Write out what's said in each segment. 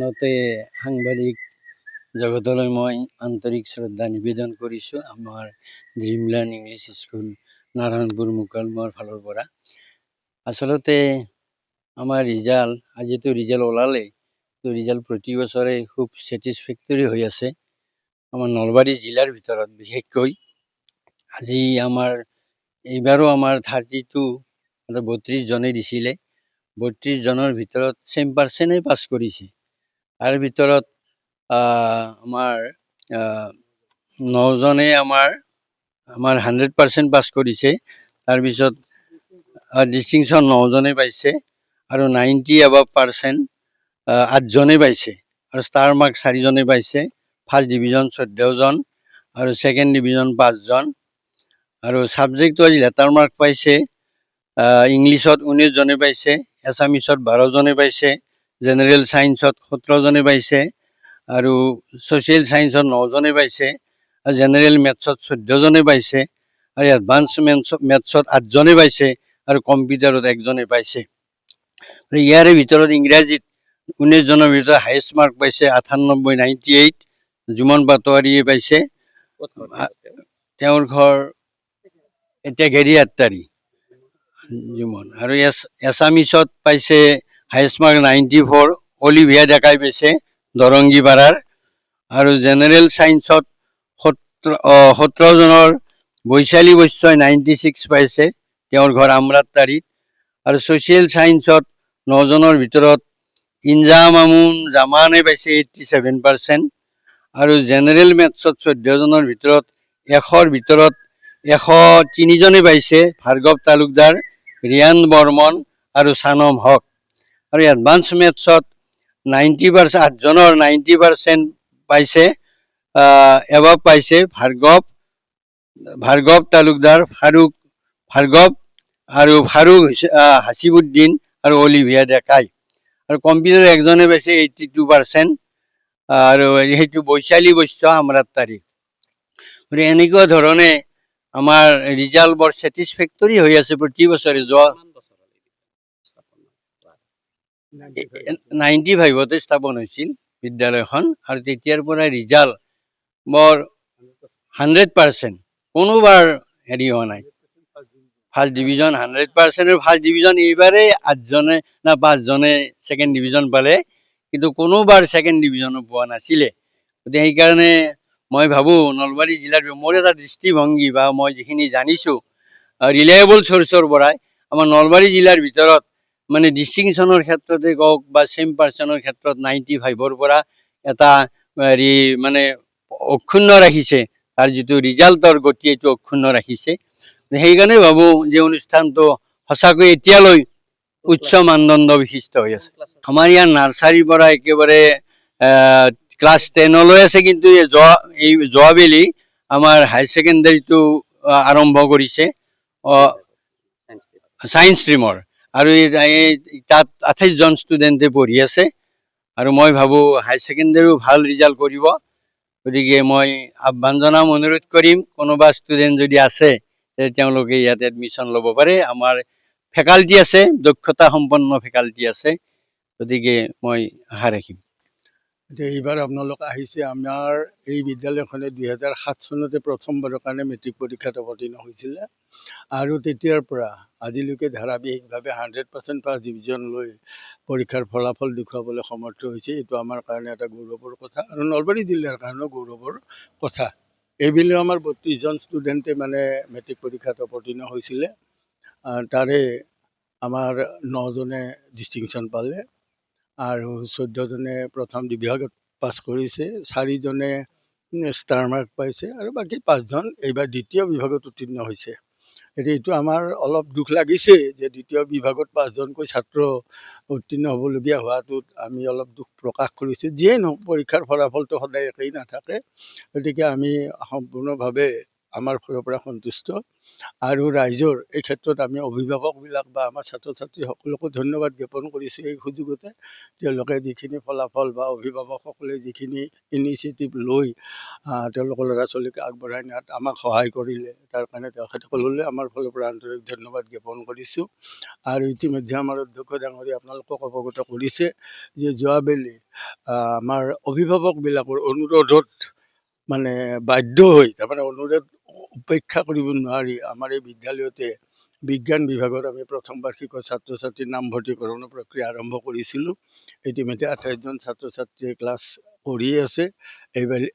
নতে সাংবাদিক জগতলৈ মই আন্তৰিক শ্ৰদ্ধা নিবেদন কৰিছোঁ আমাৰ ড্ৰিমলেণ্ড ইংলিছ স্কুল নাৰায়ণপুৰ মুকালমুৱাৰ ফালৰ পৰা। আচলতে আমাৰ ৰিজাল্ট আজিতো ৰিজাল্ট ওলালে, তো ৰিজাল্ট প্ৰতি বছৰে খুব ছেটিছফেক্টৰী হৈ আছে আমাৰ নলবাৰী জিলাৰ ভিতৰত। বিশেষকৈ আজি আমাৰ এইবাৰো আমাৰ 32 জনে দিছিলে, 32 জনৰ ভিতৰত 100% পাছ কৰিছে। তাৰ ভিতৰত আমাৰ 9 জনে আমাৰ 100% পাছ কৰিছে। তাৰপিছত ডিষ্টিংশ্যন 9 জনে পাইছে আৰু 90 above% 8 জনে পাইছে আৰু ষ্টাৰ মাৰ্ক 4 জনে পাইছে। ফাৰ্ষ্ট ডিভিজন 14 জন আৰু ছেকেণ্ড ডিভিজন 5 জন আৰু ছাবজেক্টটো আজি লেটাৰ মাৰ্ক পাইছে। ইংলিছত 19 জনে পাইছে, এছামিছত 12 জনে পাইছে, জেনেৰেল ছায়েন্সত 17 জনে পাইছে আৰু ছ'চিয়েল ছায়েন্সত 9 জনে পাইছে আৰু জেনেৰেল মেথছত 14 জনে পাইছে আৰু এডভান্স মেথছত 8 জনে পাইছে আৰু কম্পিউটাৰত 1 জনে পাইছে। ইয়াৰে ভিতৰত ইংৰাজীত 19 জনৰ ভিতৰত হায়েষ্ট মাৰ্ক পাইছে 98, 98 জুমন পাটোৱাৰীয়ে পাইছে। তেওঁৰ ঘৰ এতিয়া গেৰিয়াত্তাৰী জুমন। আৰু এছামিছত পাইছে হায়েষ্ট মাৰ্ক 94 অলিভিয়া ডেকাই পাইছে দৰংগীপাৰাৰ। আৰু জেনেৰেল ছায়েন্সত 17 জনৰ বৈশালী বৈশ্যই 96 পাইছে, তেওঁৰ ঘৰ আমৰাত্তাৰীত। আৰু ছ'চিয়েল ছায়েন্সত 9 জনৰ ভিতৰত ইনজাম আমুন জামানে পাইছে 87%। আৰু জেনেৰেল মেথছত 14 জনৰ ভিতৰত 100ৰ ভিতৰত 103 জনে পাইছে, ভাৰ্গৱ তালুকদাৰ, ৰিয়ান বৰ্মন আৰু চানম হক। আৰু এডভান্স মেথছত 90%, 8 জনৰ 90% পাইছে, এবাব পাইছে ভাৰ্গৱ তালুকদাৰ, ভাৰ্গৱ আৰু ফাৰুক হাছিবুদ্দিন আৰু অলিভিয়া ডেকাই। আৰু কম্পিউটাৰ 1 জনে পাইছে 82%, আৰু সেইটো বৈশালী বৈশ্য আমৰাত্তাৰী। গতিকে এনেকুৱা ধৰণে আমাৰ ৰিজাল্ট বৰ ছেটিছফেক্টৰী হৈ আছে প্ৰতি বছৰে। 95তে স্থাপন হৈছিল বিদ্যালয়খন আৰু তেতিয়াৰ পৰা ৰিজাল্ট বৰ 100%, কোনোবাৰ হেৰি হোৱা নাই। ফাৰ্ষ্ট ডিভিজন 100%, ফাৰ্ষ্ট ডিভিজন এইবাৰে 8 জনে না 5 জনে ছেকেণ্ড ডিভিজন পালে, কিন্তু কোনোবাৰ ছেকেণ্ড ডিভিজনো পোৱা নাছিলে। গতিকে সেইকাৰণে মই ভাবোঁ নলবাৰী জিলাৰ মোৰ এটা দৃষ্টিভংগী বা মই যিখিনি জানিছোঁ ৰিলায়েবল চ'ৰ্চৰ পৰাই আমাৰ নলবাৰী জিলাৰ ভিতৰত মানে ডিষ্টিংশ্যনৰ ক্ষেত্ৰতে কওক বা 100%ৰ ক্ষেত্ৰত 95ৰ পৰা এটা হেৰি মানে অক্ষুণ্ণ ৰাখিছে, তাৰ যিটো ৰিজাল্টৰ গতি এইটো অক্ষুণ্ণ ৰাখিছে। সেইকাৰণে ভাবোঁ যে অনুষ্ঠানটো সঁচাকৈ এতিয়ালৈ উচ্চ মানদণ্ড বিশিষ্ট হৈ আছে। আমাৰ ইয়াৰ নাৰ্চাৰীৰ পৰা একেবাৰে ক্লাছ 10লৈ আছে, কিন্তু যোৱাবেলি আমাৰ হায়াৰ ছেকেণ্ডেৰীটো আৰম্ভ কৰিছে ছায়েন্স ষ্ট্ৰীমৰ, আৰু তাত 28 জন ষ্টুডেণ্টে পঢ়ি আছে। আৰু মই ভাবোঁ হায়াৰ ছেকেণ্ডেৰীও ভাল ৰিজাল্ট কৰিব। গতিকে মই আহ্বান জনাম, অনুৰোধ কৰিম, কোনোবা ষ্টুডেণ্ট যদি আছে তেওঁলোকে ইয়াত এডমিশ্যন ল'ব পাৰে। আমাৰ ফেকাল্টি আছে, দক্ষতা সম্পন্ন ফেকাল্টি আছে। গতিকে মই আশা ৰাখিম। এতিয়া এইবাৰ আপোনালোক আহিছে। আমাৰ এই বিদ্যালয়খনে 2007 চনতে প্ৰথমবাৰৰ কাৰণে মেট্ৰিক পৰীক্ষাত অৱতীৰ্ণ হৈছিলে আৰু তেতিয়াৰ পৰা আজিলৈকে ধাৰাবাহিকভাৱে 100% ফাৰ্ষ্ট ডিভিজন লৈ পৰীক্ষাৰ ফলাফল দেখুৱাবলৈ সমৰ্থ হৈছে। এইটো আমাৰ কাৰণে এটা গৌৰৱৰ কথা আৰু নলবাৰী জিলাৰ কাৰণেও গৌৰৱৰ কথা। এইবেলিও আমাৰ 32 জন ষ্টুডেণ্টে মানে মেট্ৰিক পৰীক্ষাত অৱতীৰ্ণ হৈছিলে। তাৰে আমাৰ 9 জনে ডিষ্টিংশ্যন পালে আৰু 14 জনে প্ৰথম বিভাগত পাছ কৰিছে, 4 জনে ষ্টাৰ মাৰ্ক পাইছে আৰু বাকী 5 জন এইবাৰ দ্বিতীয় বিভাগত উত্তীৰ্ণ হৈছে। এতিয়া এইটো আমাৰ অলপ দুখ লাগিছে যে দ্বিতীয় বিভাগত 5 জনকৈ ছাত্ৰ উত্তীৰ্ণ হ'বলগীয়া হোৱাটোত আমি অলপ দুখ প্ৰকাশ কৰিছোঁ। যিয়েই নহওক, পৰীক্ষাৰ ফলাফলটো সদায় একেই নাথাকে। গতিকে আমি সম্পূৰ্ণভাৱে আমাৰ ফালৰ পৰা সন্তুষ্ট। আৰু ৰাইজৰ এই ক্ষেত্ৰত আমি অভিভাৱকবিলাক বা আমাৰ ছাত্ৰ ছাত্ৰীসকলকো ধন্যবাদ জ্ঞাপন কৰিছোঁ এই সুযোগতে। তেওঁলোকে যিখিনি ফলাফল বা অভিভাৱকসকলে যিখিনি ইনিচিয়েটিভ লৈ তেওঁলোকৰ ল'ৰা ছোৱালীক আগবঢ়াই নিয়াত আমাক সহায় কৰিলে, তাৰ কাৰণে তেখেতসকললৈ আমাৰ ফালৰ পৰা আন্তৰিক ধন্যবাদ জ্ঞাপন কৰিছোঁ। আৰু ইতিমধ্যে আমাৰ অধ্যক্ষ ডাঙৰীয়া আপোনালোকক অৱগত কৰিছে যে যোৱাবেলি আমাৰ অভিভাৱকবিলাকৰ অনুৰোধত মানে বাধ্য হৈ, তাৰমানে অনুৰোধ উপেক্ষা কৰিব নোৱাৰি আমাৰ এই বিদ্যালয়তে বিজ্ঞান বিভাগত আমি প্ৰথম বাৰ্ষিকৰ ছাত্ৰ ছাত্ৰীৰ নামভৰ্তিকৰণৰ প্ৰক্ৰিয়া আৰম্ভ কৰিছিলোঁ। ইতিমধ্যে 28জন ছাত্ৰ ছাত্ৰীয়ে ক্লাছ কৰিয়ে আছে।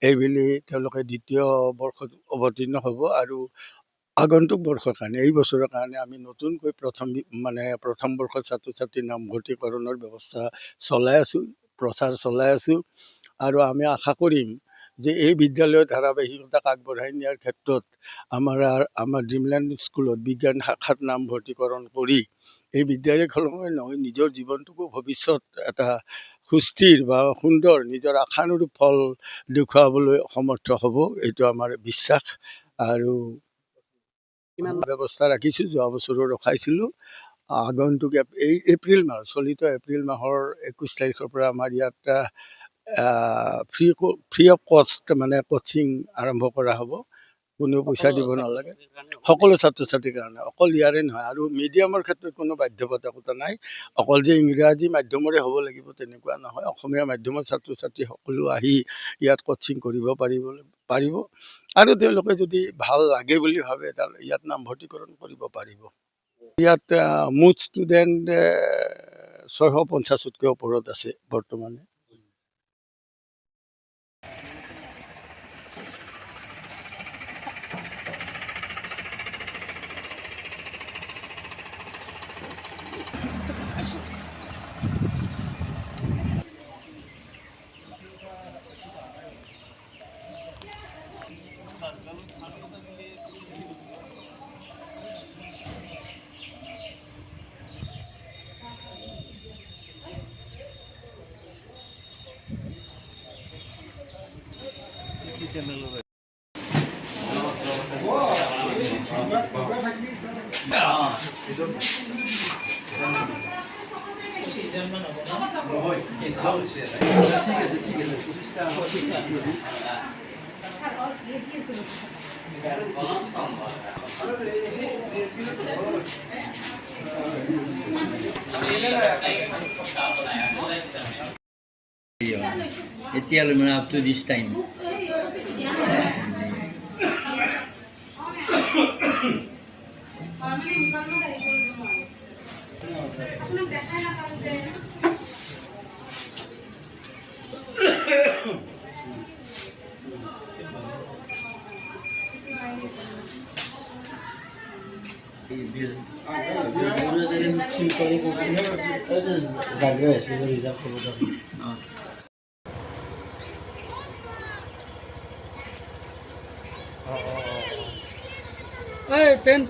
এইবেলি তেওঁলোকে দ্বিতীয় বৰ্ষত অৱতীৰ্ণ হ'ব আৰু আগন্তুক বৰ্ষৰ কাৰণে, এই বছৰৰ কাৰণে আমি নতুনকৈ প্ৰথম বৰ্ষৰ ছাত্ৰ ছাত্ৰীৰ নামভৰ্তিকৰণৰ ব্যৱস্থা চলাই আছোঁ, প্ৰচাৰ চলাই আছোঁ। আৰু আমি আশা কৰিম যে এই বিদ্যালয়ৰ ধাৰাবাহিকতাক আগবঢ়াই নিয়াৰ ক্ষেত্ৰত আমাৰ ড্ৰিমলেণ্ড স্কুলত বিজ্ঞান শাখাত নামভৰ্তিকৰণ কৰি এই বিদ্যালয়খনকে নহয়, নিজৰ জীৱনটোকো ভৱিষ্যত এটা সুস্থিৰ বা সুন্দৰ নিজৰ আশানুৰূপ ফল দেখুৱাবলৈ সমৰ্থ হ'ব, এইটো আমাৰ বিশ্বাস। আৰু ব্যৱস্থা ৰাখিছোঁ, যোৱা বছৰো ৰখাইছিলোঁ। আগন্তুক এই চলিত এপ্ৰিল মাহৰ 21 তাৰিখৰ পৰা আমাৰ ইয়াত ফ্ৰী অফ কষ্ট মানে কোচিং আৰম্ভ কৰা হ'ব। কোনেও পইচা দিব নালাগে, সকলো ছাত্ৰ ছাত্ৰীৰ কাৰণে। অকল ইয়াৰে নহয়, আৰু মিডিয়ামৰ ক্ষেত্ৰত কোনো বাধ্যবাধকতা নাই। অকল যে ইংৰাজী মাধ্যমৰে হ'ব লাগিব তেনেকুৱা নহয়, অসমীয়া মাধ্যমৰ ছাত্ৰ ছাত্ৰী সকলো আহি ইয়াত কোচিং কৰিব পাৰিব। আৰু তেওঁলোকে যদি ভাল লাগে বুলি ভাবে ইয়াত নামভৰ্তিকৰণ কৰিব পাৰিব। ইয়াত মুঠ ষ্টুডেণ্ট 650তকৈ ওপৰত আছে বৰ্তমানে। এতিয়ালৈ মানে up to this time PAN